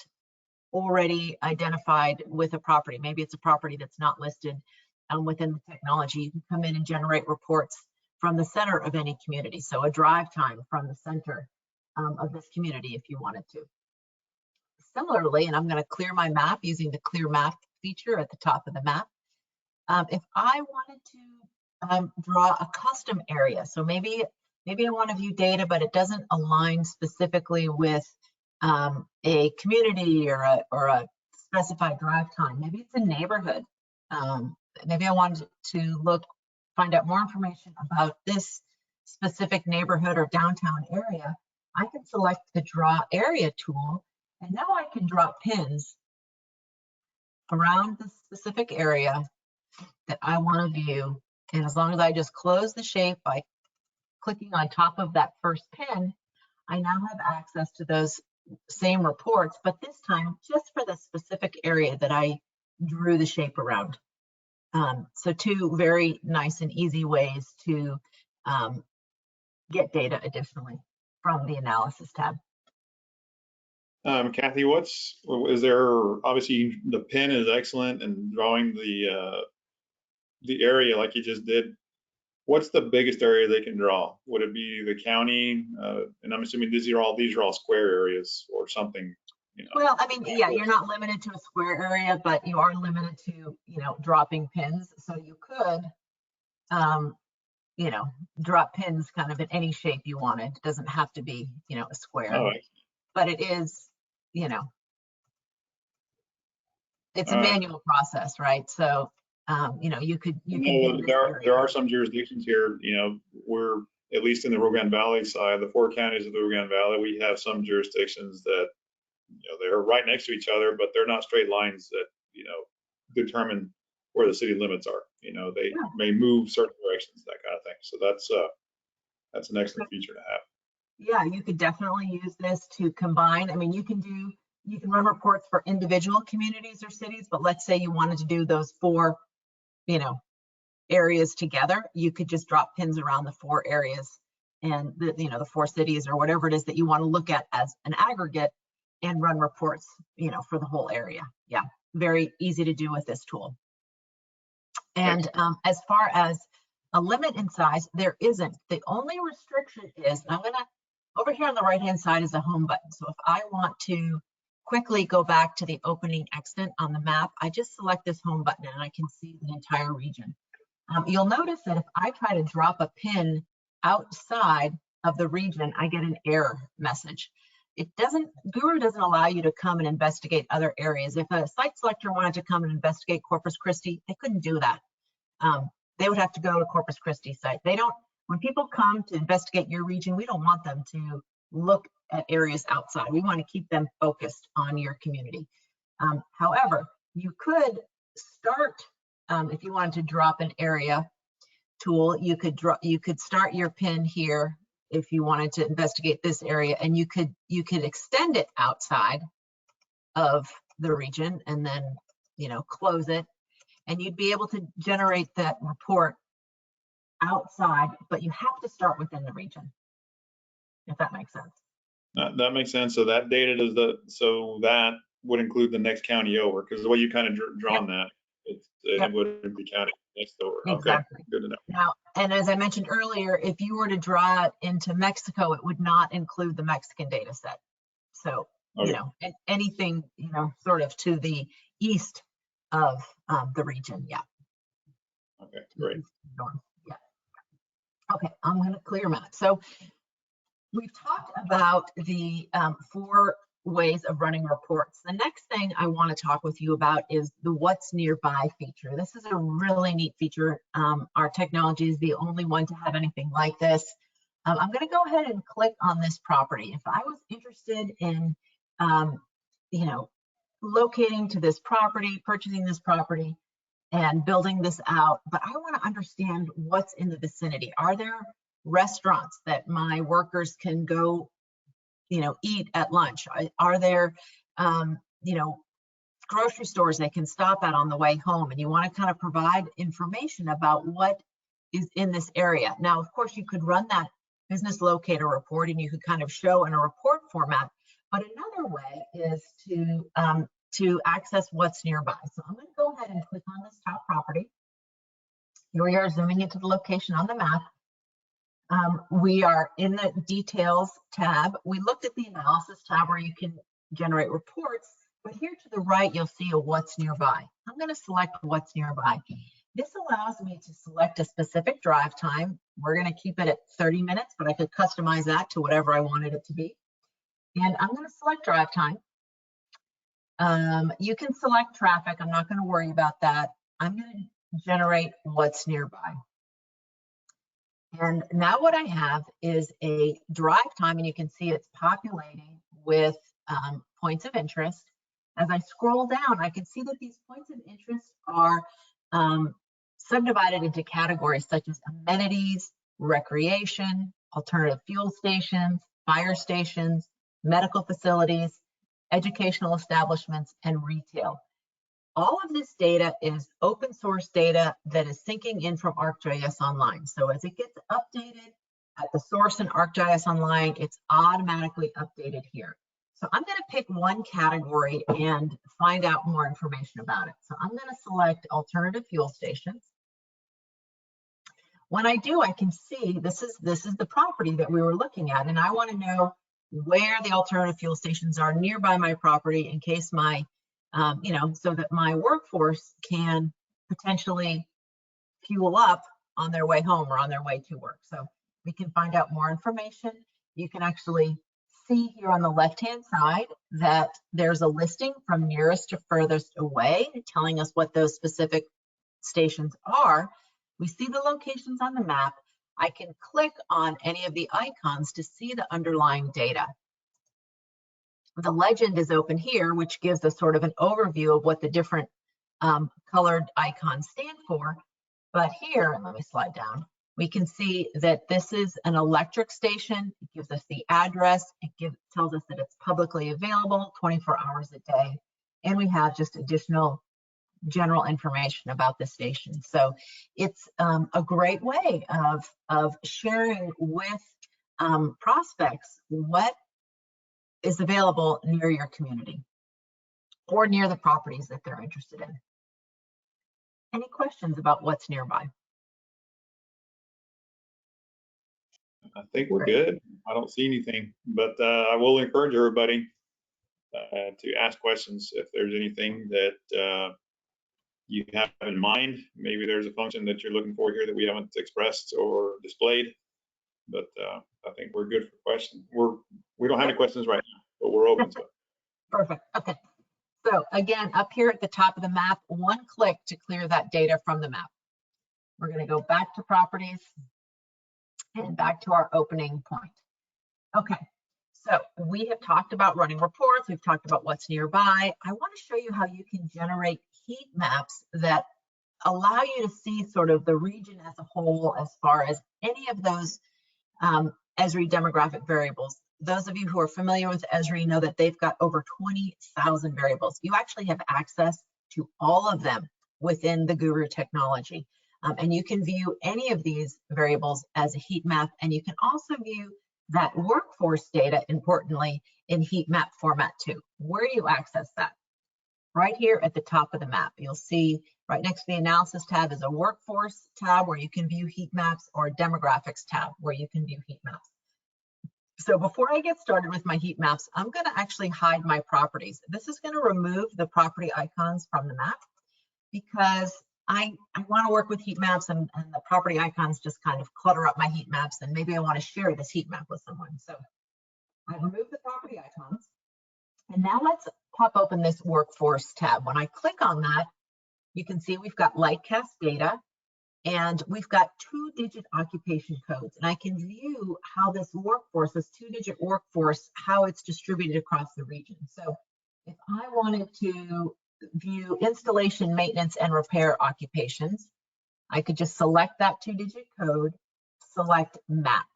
already identified with a property. Maybe it's a property that's not listed within the technology. You can come in and generate reports from the center of any community. So a drive time from the center of this community if you wanted to. Similarly, and I'm going to clear my map using the clear map feature at the top of the map. If I wanted to draw a custom area, so maybe I want to view data, but it doesn't align specifically with a community or a specified drive time. Maybe it's a neighborhood. Maybe I wanted to find out more information about this specific neighborhood or downtown area. I can select the draw area tool, and now I can draw pins around the specific area that I want to view. And as long as I just close the shape by clicking on top of that first pin, I now have access to those same reports, but this time just for the specific area that I drew the shape around. So 2 very nice and easy ways to get data additionally from the analysis tab. Kathy, is there, obviously the pin is excellent, and drawing the area like you just did. What's the biggest area they can draw? Would it be the county? And I'm assuming these are all square areas or something. Well, I mean, yeah, you're not limited to a square area, but you are limited to, dropping pins. So you could, drop pins kind of in any shape you wanted. It doesn't have to be, a square. Oh, but it is, it's a manual process, right? So, you could. There are some jurisdictions here, we're at least in the Rio Grande Valley side, the 4 counties of the Rio Grande Valley, we have some jurisdictions that, they're right next to each other, but they're not straight lines that, determine where the city limits are. They may move certain directions, that kind of thing. So that's an excellent feature to have. Yeah, you could definitely use this to combine. I mean, you can run reports for individual communities or cities, but let's say you wanted to do those 4, areas together. You could just drop pins around the 4 areas and the 4 cities or whatever it is that you want to look at as an aggregate and run reports, for the whole area. Yeah, very easy to do with this tool. And as far as a limit in size, there isn't. The only restriction is, over here on the right-hand side is a home button. So if I want to quickly go back to the opening extent on the map, I just select this home button and I can see the entire region. You'll notice that if I try to drop a pin outside of the region, I get an error message. Guru doesn't allow you to come and investigate other areas. If a site selector wanted to come and investigate Corpus Christi, they couldn't do that. They would have to go to Corpus Christi site. When people come to investigate your region, we don't want them to look at areas outside. We want to keep them focused on your community. However, you could start, if you wanted to drop an area tool, you could start your pin here if you wanted to investigate this area, and you could extend it outside of the region and then close it, and you'd be able to generate that report outside, but you have to start within the region, if that makes sense. That makes sense. So that data that would include the next county over, because the way you kind of drawn that, it would be county next over. Exactly. Okay, good to know. Now, and as I mentioned earlier, if you were to draw it into Mexico, it would not include the Mexican data set. So, anything, sort of to the east of the region. Yeah. Okay, great. Yeah. Okay, I'm going to clear map. So we've talked about the 4 ways of running reports. The next thing I want to talk with you about is the what's nearby feature. This is a really neat feature. Our technology is the only one to have anything like this. I'm going to go ahead and click on this property. If I was interested in, locating to this property, purchasing this property, and building this out, but I want to understand what's in the vicinity. Are there restaurants that my workers can go, eat at lunch? Are there, grocery stores they can stop at on the way home? And you want to kind of provide information about what is in this area. Now, of course, you could run that business locator report and you could kind of show in a report format, but another way is to access what's nearby. So I'm going to go ahead and click on this top property. Here we are zooming into the location on the map. We are in the details tab. We looked at the analysis tab where you can generate reports, but here to the right, you'll see a what's nearby. I'm going to select what's nearby. This allows me to select a specific drive time. We're going to keep it at 30 minutes, but I could customize that to whatever I wanted it to be. And I'm going to select drive time. You can select traffic. I'm not going to worry about that. I'm going to generate what's nearby. And now what I have is a drive time, and you can see it's populating with points of interest. As I scroll down, I can see that these points of interest are subdivided into categories such as amenities, recreation, alternative fuel stations, fire stations, medical facilities, educational establishments, and retail. All of this data is open source data that is syncing in from ArcGIS Online. So as it gets updated at the source in ArcGIS Online, it's automatically updated here. So I'm going to pick one category and find out more information about it. So I'm going to select alternative fuel stations. When I do, I can see this is the property that we were looking at, and I want to know where the alternative fuel stations are nearby my property in case my, so that my workforce can potentially fuel up on their way home or on their way to work. So we can find out more information. You can actually see here on the left-hand side that there's a listing from nearest to furthest away, telling us what those specific stations are. We see the locations on the map. I can click on any of the icons to see the underlying data. The legend is open here, which gives us sort of an overview of what the different colored icons stand for. But here, let me slide down, we can see that this is an electric station. It gives us the address. It tells us that it's publicly available 24 hours a day. And we have just additional general information about the station. So it's a great way of sharing with prospects what is available near your community or near the properties that they're interested in. Any questions about what's nearby? I think we're good. I don't see anything, but I will encourage everybody to ask questions if there's anything that you have in mind. Maybe there's a function that you're looking for here that we haven't expressed or displayed, but I think we're good for questions. We don't have any questions right now, but we're open to it. Perfect. Okay. So again, up here at the top of the map, one click to clear that data from the map. We're going to go back to properties and back to our opening point. Okay. So we have talked about running reports. We've talked about what's nearby. I want to show you how you can generate heat maps that allow you to see sort of the region as a whole as far as any of those Esri demographic variables. Those of you who are familiar with Esri know that they've got over 20,000 variables. You actually have access to all of them within the Guru technology. And you can view any of these variables as a heat map, and you can also view that workforce data, importantly, in heat map format too. Where do you access that? Right here at the top of the map. You'll see right next to the analysis tab is a workforce tab where you can view heat maps, or a demographics tab where you can view heat maps. So before I get started with my heat maps, I'm going to actually hide my properties. This is going to remove the property icons from the map because I want to work with heat maps, and the property icons just kind of clutter up my heat maps, and maybe I want to share this heat map with someone. So I've removed the property icons. And now let's pop open this workforce tab. When I click on that, you can see we've got Lightcast data, and we've got 2-digit occupation codes. And I can view how this workforce, this 2-digit workforce, how it's distributed across the region. So if I wanted to view installation, maintenance, and repair occupations, I could just select that 2-digit code, select map.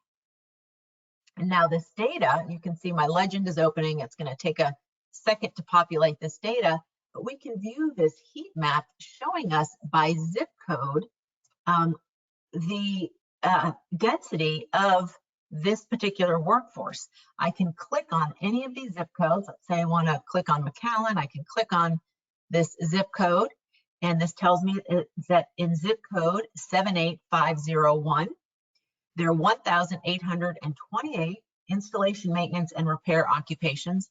And now this data, you can see my legend is opening. It's going to take a second to populate this data, but we can view this heat map showing us by zip code the density of this particular workforce. I can click on any of these zip codes. Let's say I want to click on McAllen. I can click on this zip code, and this tells me that in zip code 78501, there are 1,828 installation, maintenance, and repair occupations,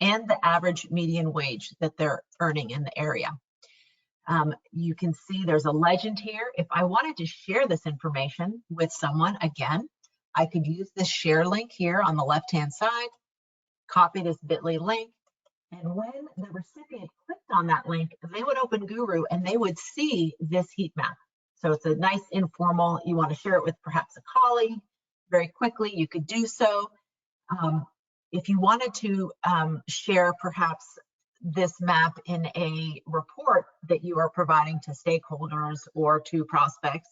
and the average median wage that they're earning in the area. You can see there's a legend here. If I wanted to share this information with someone, again, I could use this share link here on the left-hand side, copy this bit.ly link, and when the recipient clicked on that link, they would open Guru and they would see this heat map. So it's a nice informal, you want to share it with perhaps a colleague very quickly, you could do so. If you wanted to share perhaps this map in a report that you are providing to stakeholders or to prospects,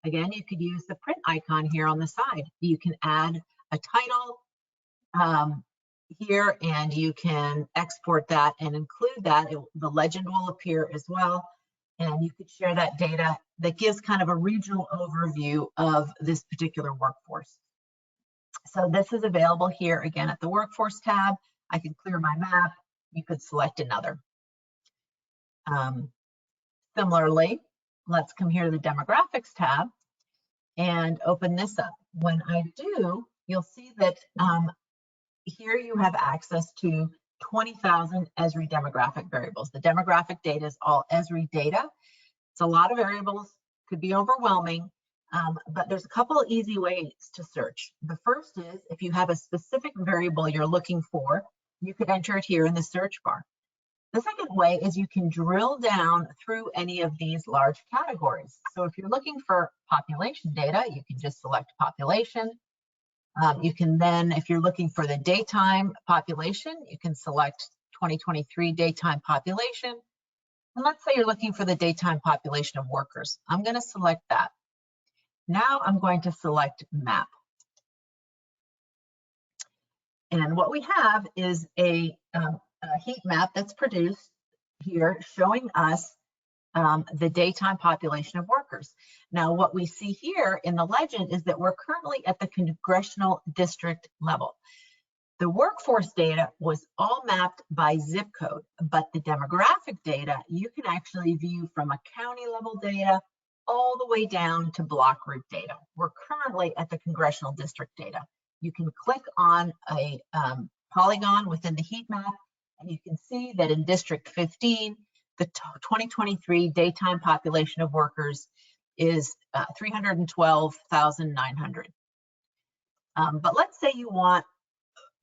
again, you could use the print icon here on the side. You can add a title here, and you can export that and include that. The legend will appear as well, and you could share that data that gives kind of a regional overview of this particular workforce. So this is available here again at the workforce tab. I can clear my map. You could select another. Similarly, let's come here to the demographics tab and open this up. When I do, you'll see that here you have access to 20,000 Esri demographic variables. The demographic data is all Esri data. It's a lot of variables, could be overwhelming, but there's a couple of easy ways to search. The first is if you have a specific variable you're looking for, you could enter it here in the search bar. The second way is you can drill down through any of these large categories. So if you're looking for population data, you can just select population. You can then, if you're looking for the daytime population, you can select 2023 daytime population. And let's say you're looking for the daytime population of workers. I'm going to select that. Now I'm going to select map. And what we have is a heat map that's produced here showing us the daytime population of workers. Now, what we see here in the legend is that we're currently at the congressional district level. The workforce data was all mapped by zip code, but the demographic data you can actually view from a county level data all the way down to block group data. We're currently at the congressional district data. You can click on a polygon within the heat map, and you can see that in District 15, the 2023 daytime population of workers is 312,900. But let's say you want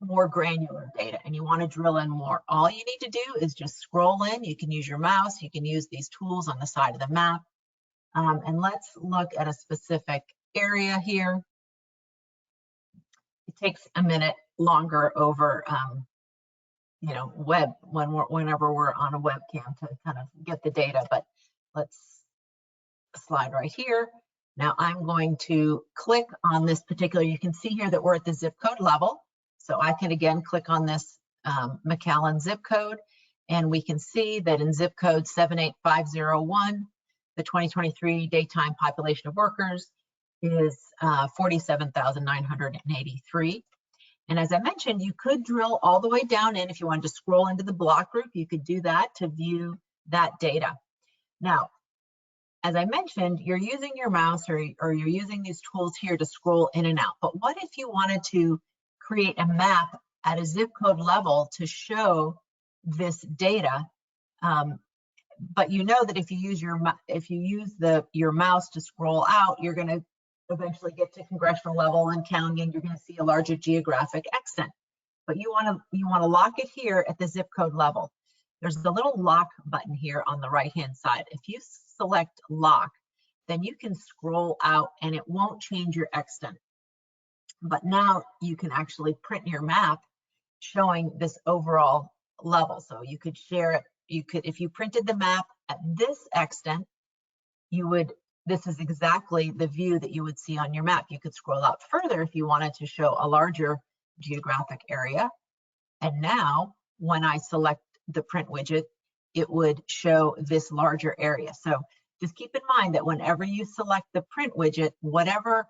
more granular data and you want to drill in more. All you need to do is just scroll in. You can use your mouse. You can use these tools on the side of the map. And let's look at a specific area here. It takes a minute longer over, web whenever we're on a webcam to kind of get the data, but let's slide right here. Now I'm going to click on this particular, you can see here that we're at the zip code level. So I can again click on this McAllen zip code, and we can see that in zip code 78501, the 2023 daytime population of workers is 47,983. And as I mentioned, you could drill all the way down in. If you wanted to scroll into the block group, you could do that to view that data. Now, as I mentioned, you're using your mouse or you're using these tools here to scroll in and out. But what if you wanted to create a map at a zip code level to show this data? But you know that if you use your mouse to scroll out, you're going to eventually get to congressional level and county, and you're going to see a larger geographic extent. But you want to lock it here at the zip code level. There's the little lock button here on the right hand side. If you select lock, then you can scroll out and it won't change your extent. But now you can actually print your map showing this overall level. So you could share it. You could, if you printed the map at this extent, this is exactly the view that you would see on your map. You could scroll out further if you wanted to show a larger geographic area. And now when I select the print widget, it would show this larger area. So just keep in mind that whenever you select the print widget, however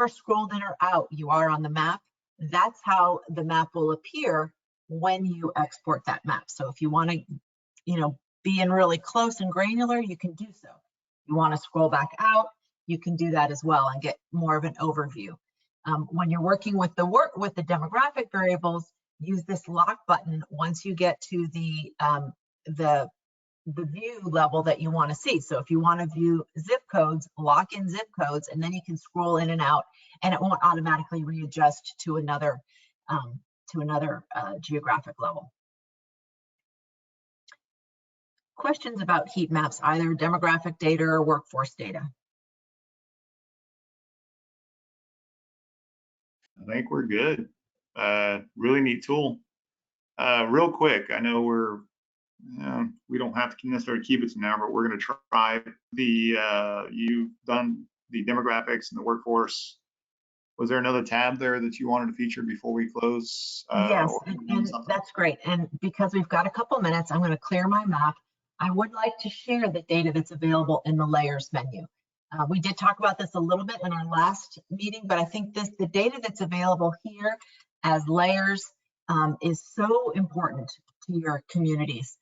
scrolled in or out you are on the map, that's how the map will appear when you export that map. So if you want to, be in really close and granular, you can do so. You want to scroll back out, you can do that as well and get more of an overview. When you're working with the demographic variables, use this lock button once you get to the view level that you want to see. So if you want to view zip codes, lock in zip codes, and then you can scroll in and out, and it won't automatically readjust to another geographic level. Questions about heat maps, either demographic data or workforce data? I think we're good. Really neat tool. Real quick, I know we don't have to necessarily keep it to now, but we're going to try you've done the demographics and the workforce. Was there another tab there that you wanted to feature before we close? Yes, and that's great. And because we've got a couple minutes, I'm going to clear my map. I would like to share the data that's available in the layers menu. We did talk about this a little bit in our last meeting, but I think the data that's available here as layers is so important to your communities.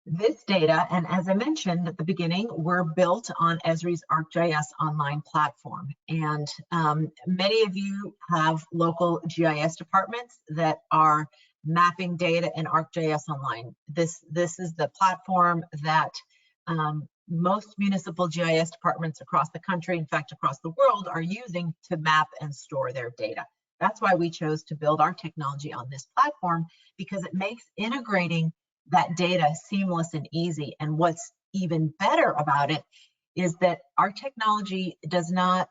This data, and as I mentioned at the beginning, we're built on Esri's ArcGIS online platform. And many of you have local GIS departments that are mapping data in ArcGIS Online. This is the platform that most municipal GIS departments across the country, in fact, across the world, are using to map and store their data. That's why we chose to build our technology on this platform, because it makes integrating that data seamless and easy. And what's even better about it is that our technology does not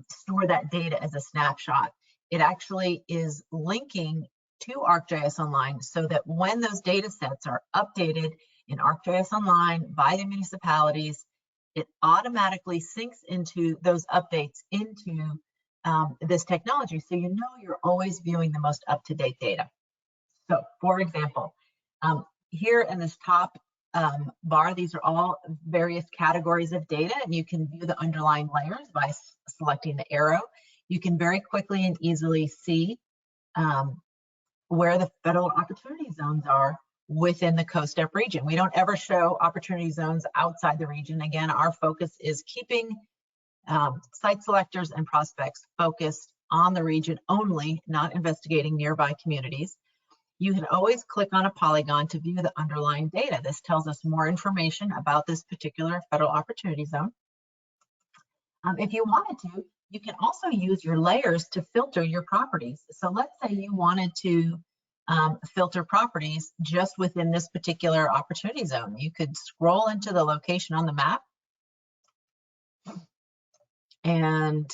store that data as a snapshot. It actually is linking to ArcGIS Online so that when those data sets are updated in ArcGIS Online by the municipalities, it automatically syncs into those updates into this technology. So you know you're always viewing the most up-to-date data. So for example, here in this top bar, these are all various categories of data, and you can view the underlying layers by selecting the arrow. You can very quickly and easily see where the federal opportunity zones are within the COSTEP region. We don't ever show opportunity zones outside the region. Again, our focus is keeping site selectors and prospects focused on the region only, not investigating nearby communities. You can always click on a polygon to view the underlying data. This tells us more information about this particular federal opportunity zone. If you wanted to, you can also use your layers to filter your properties. So let's say you wanted to filter properties just within this particular opportunity zone. You could scroll into the location on the map. And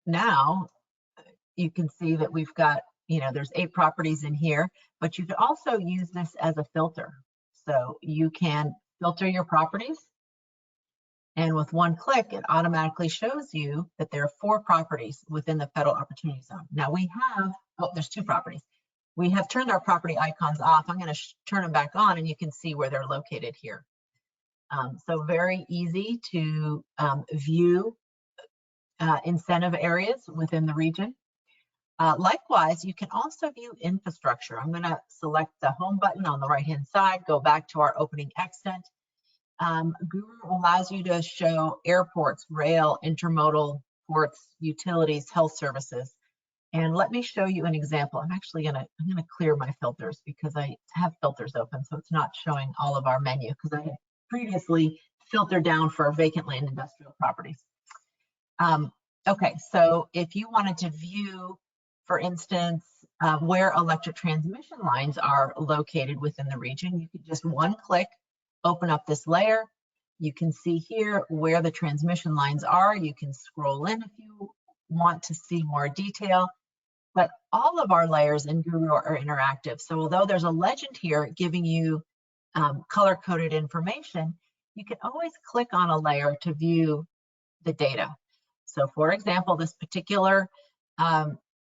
now you can see that we've got, there's 8 properties in here, but you could also use this as a filter. So you can filter your properties, and with one click, it automatically shows you that there are 4 properties within the federal opportunity zone. Now we have, there's 2 properties. We have turned our property icons off. I'm going to turn them back on, and you can see where they're located here. So very easy to view incentive areas within the region. Likewise, you can also view infrastructure. I'm going to select the home button on the right-hand side, go back to our opening accent. Guru allows you to show airports, rail, intermodal, ports, utilities, health services. And let me show you an example. I'm gonna clear my filters because I have filters open, so it's not showing all of our menu because I had previously filtered down for vacant land industrial properties. Okay, so if you wanted to view, for instance, where electric transmission lines are located within the region, you could just one click, open up this layer. You can see here where the transmission lines are. You can scroll in if you want to see more detail, but all of our layers in Guru are interactive. So although there's a legend here giving you color-coded information, you can always click on a layer to view the data. So for example, this particular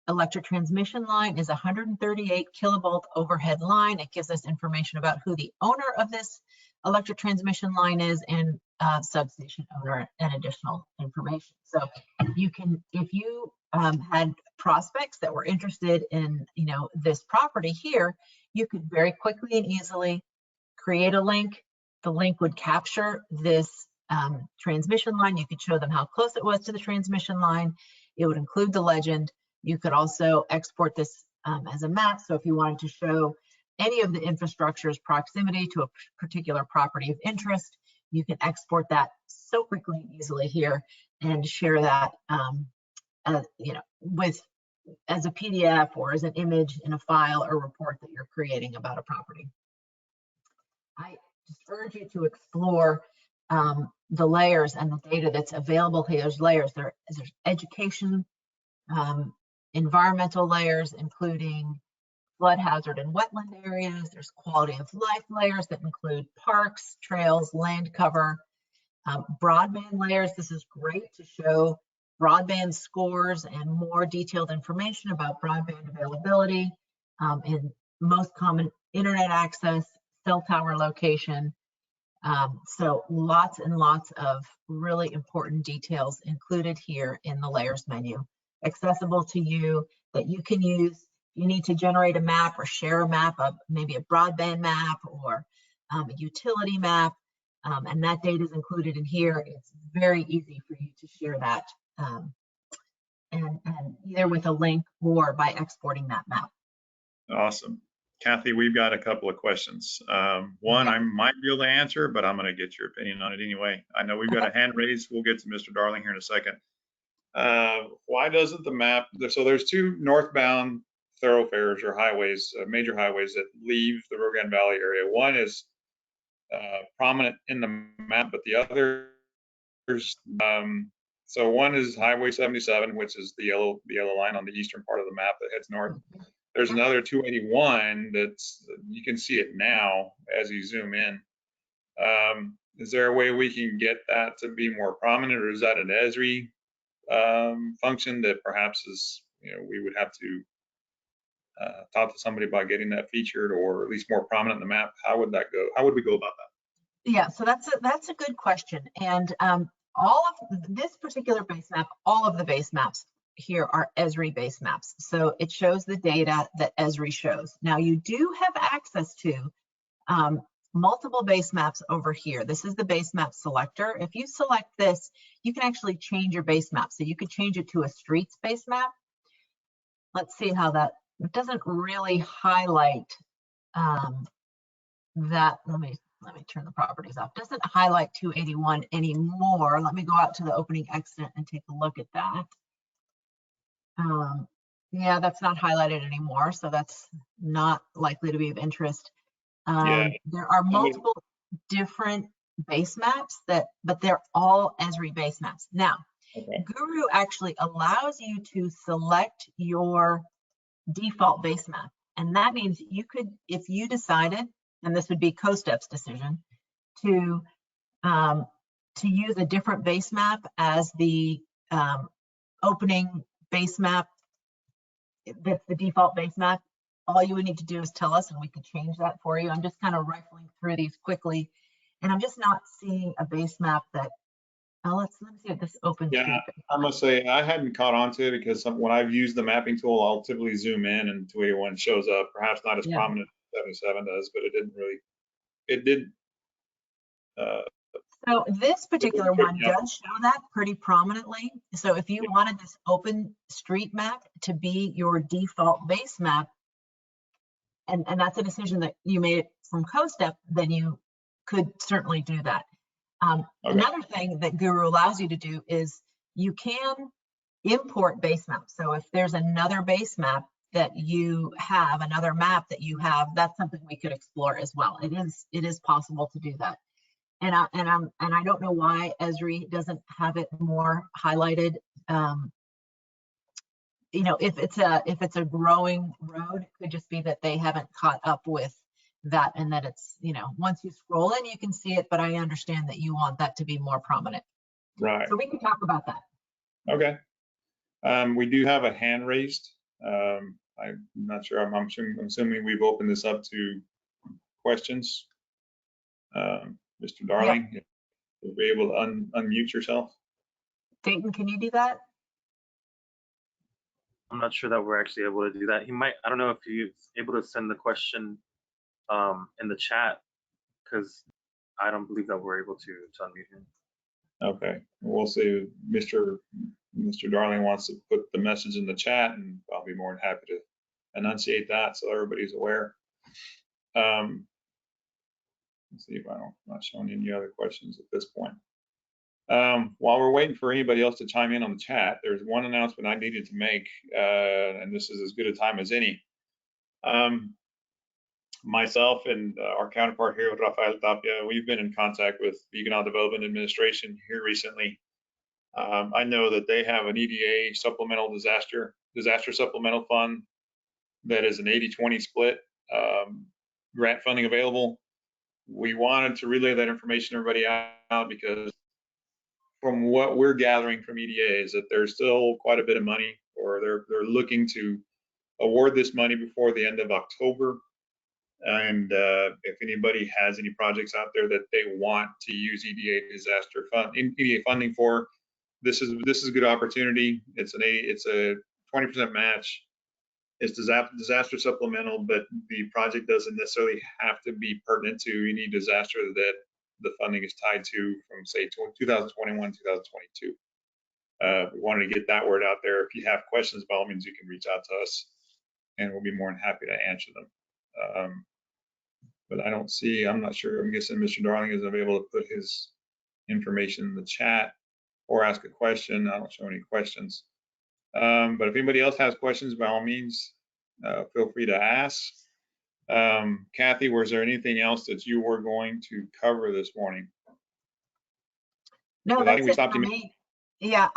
electric transmission line is a 138 kilovolt overhead line. It gives us information about who the owner of this electric transmission line is and substation owner and additional information. So you can, if you had prospects that were interested in this property here, you could very quickly and easily create a link. The link would capture this transmission line. You could show them how close it was to the transmission line. It would include the legend. You could also export this as a map. So if you wanted to show any of the infrastructure's proximity to a particular property of interest, you can export that so quickly and easily here and share that as a PDF or as an image in a file or report that you're creating about a property. I just urge you to explore the layers and the data that's available here. There's layers. There's education, environmental layers, including flood hazard and wetland areas. There's quality of life layers that include parks, trails, land cover, broadband layers. This is great to show broadband scores and more detailed information about broadband availability and most common internet access, cell tower location. So lots and lots of really important details included here in the layers menu, accessible to you, that you can use. You need to generate a map or share a map, maybe a broadband map or a utility map, and that data is included in here. It's very easy for you to share that, and either with a link or by exporting that map. Awesome. Kathy, we've got a couple of questions. One I might be able to answer, but I'm going to get your opinion on it anyway. I know we've got a hand raised. We'll get to Mr. Darling here in a second. Why doesn't the map, so there's 2 northbound thoroughfares or highways, major highways that leave the Rio Grande Valley area. One is prominent in the map, but the others, so one is Highway 77, which is the yellow line on the eastern part of the map that heads north. There's another 281 that's, you can see it now as you zoom in. Is there a way we can get that to be more prominent, or is that an Esri function that perhaps is, we would have to talk to somebody about getting that featured or at least more prominent in the map, how would that go? How would we go about that? Yeah, so that's a good question. And all of this particular base map, all of the base maps here are Esri base maps. So it shows the data that Esri shows. Now you do have access to multiple base maps over here. This is the base map selector. If you select this, you can actually change your base map. So you could change it to a streets base map. Let's see how that, it doesn't really highlight that. Let me turn the properties off. Doesn't highlight 281 anymore. Let me go out to the opening exit and take a look at that. Yeah, that's not highlighted anymore, so that's not likely to be of interest. There are multiple different base maps but they're all Esri base maps. Now, Okay. Guru actually allows you to select your default base map. And that means you could, if you decided, and this would be COSTEP's decision, to use a different base map as the opening base map, that's the default base map, all you would need to do is tell us and we could change that for you. I'm just kind of rifling through these quickly, and I'm just not seeing a base map that, let me see if this opens. Yeah, I must say I hadn't caught on to it because when I've used the mapping tool, I'll typically zoom in and 281 shows up, perhaps not as prominent as 77 does, but it didn't really, it did. So this particular one does show that pretty prominently. So if you wanted this open street map to be your default base map, and that's a decision that you made from COSTEP, then you could certainly do that. Okay. Another thing that Guru allows you to do is you can import base maps. So if there's another base map that you have, another map that you have, that's something we could explore as well. It is possible to do that. And I don't know why Esri doesn't have it more highlighted. You know, if it's a growing road, it could just be that they haven't caught up with that, and that it's, you know, once you scroll in, you can see it, but I understand that you want that to be more prominent. Right. So we can talk about that. Okay. We do have a hand raised. I'm not sure. I'm assuming we've opened this up to questions. Mr. Darling, yeah. You'll be able to unmute yourself. Dayton, can you do that? I'm not sure that we're actually able to do that. He might, I don't know if he's able to send the question in the chat, because I don't believe that we're able to unmute him. Okay, we'll see. Mr. Darling wants to put the message in the chat, and I'll be more than happy to enunciate that so everybody's aware. Let's see if I'm not showing any other questions at this point. While we're waiting for anybody else to chime in on the chat, there's one announcement I needed to make, and this is as good a time as any. Myself and our counterpart here, Rafael Tapia, we've been in contact with the Economic Development Administration here recently. I know that they have an EDA supplemental disaster supplemental fund that is an 80-20 split, grant funding available. We wanted to relay that information to everybody out because from what we're gathering from EDA is that there's still quite a bit of money, or they're looking to award this money before the end of October. And if anybody has any projects out there that they want to use EDA EDA funding for, this is a good opportunity. It's a 20% match. It's disaster supplemental, but the project doesn't necessarily have to be pertinent to any disaster that the funding is tied to from, say, 2021, 2022. We wanted to get that word out there. If you have questions, by all means, you can reach out to us, and we'll be more than happy to answer them. But I don't see, I'm not sure, I'm guessing Mr. Darling isn't able to put his information in the chat or ask a question. I don't show any questions. But if anybody else has questions, by all means, feel free to ask. Kathy, was there anything else that you were going to cover this morning? No, that's it for me. Yeah,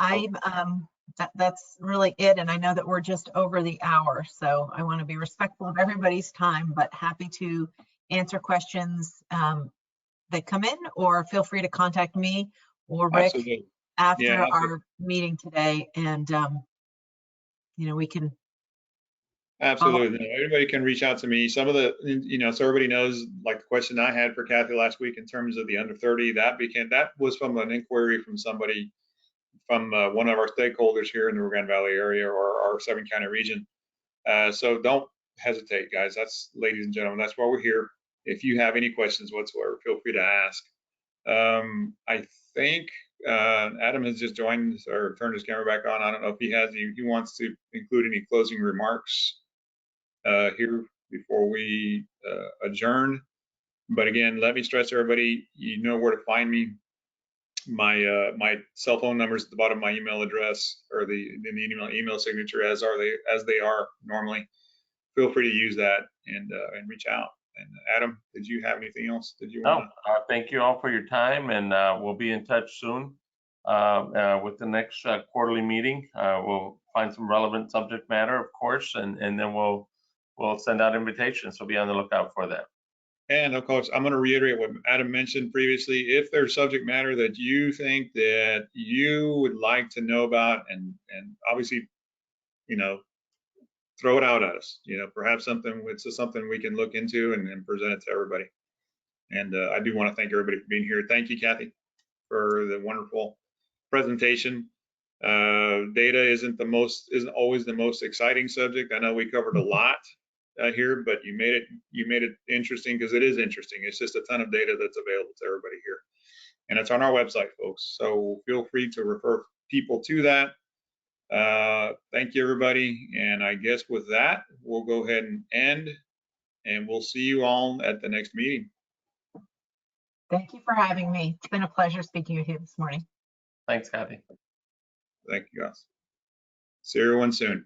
that's really it. And I know that we're just over the hour, so I want to be respectful of everybody's time, but happy to answer questions that come in, or feel free to contact me or Rick. Absolutely. After our meeting today, and you know, we can. Absolutely. No, everybody can reach out to me. Some of the, so everybody knows, like the question I had for Kathy last week in terms of the under 30, that was from an inquiry from somebody from one of our stakeholders here in the Rio Grande Valley area or our 7-county region. So don't hesitate, guys. Ladies and gentlemen, that's why we're here. If you have any questions whatsoever, feel free to ask. I think Adam has just joined or turned his camera back on. I don't know if he wants to include any closing remarks here before we adjourn. But again, let me stress everybody, you know where to find me. My cell phone number is at the bottom of my email address or in the email signature as they are normally. Feel free to use that and reach out. And Adam, did you have anything else? Did you want to? Thank you all for your time, and we'll be in touch soon with the next quarterly meeting. We'll find some relevant subject matter, of course, and then we'll send out invitations. So be on the lookout for that. And of course, I'm going to reiterate what Adam mentioned previously. If there's subject matter that you think that you would like to know about, and obviously, throw it out at us. Perhaps it's something we can look into and present it to everybody. And I do want to thank everybody for being here. Thank you, Kathy, for the wonderful presentation. Data isn't always the most exciting subject. I know we covered a lot here, but you made it interesting because it is interesting. It's just a ton of data that's available to everybody here, and it's on our website, folks. So feel free to refer people to that. Thank you, everybody. And I guess with that, we'll go ahead and end, and we'll see you all at the next meeting. Thank you for having me. It's been a pleasure speaking with you this morning. Thanks, Kathy. Thank you, guys. See everyone soon.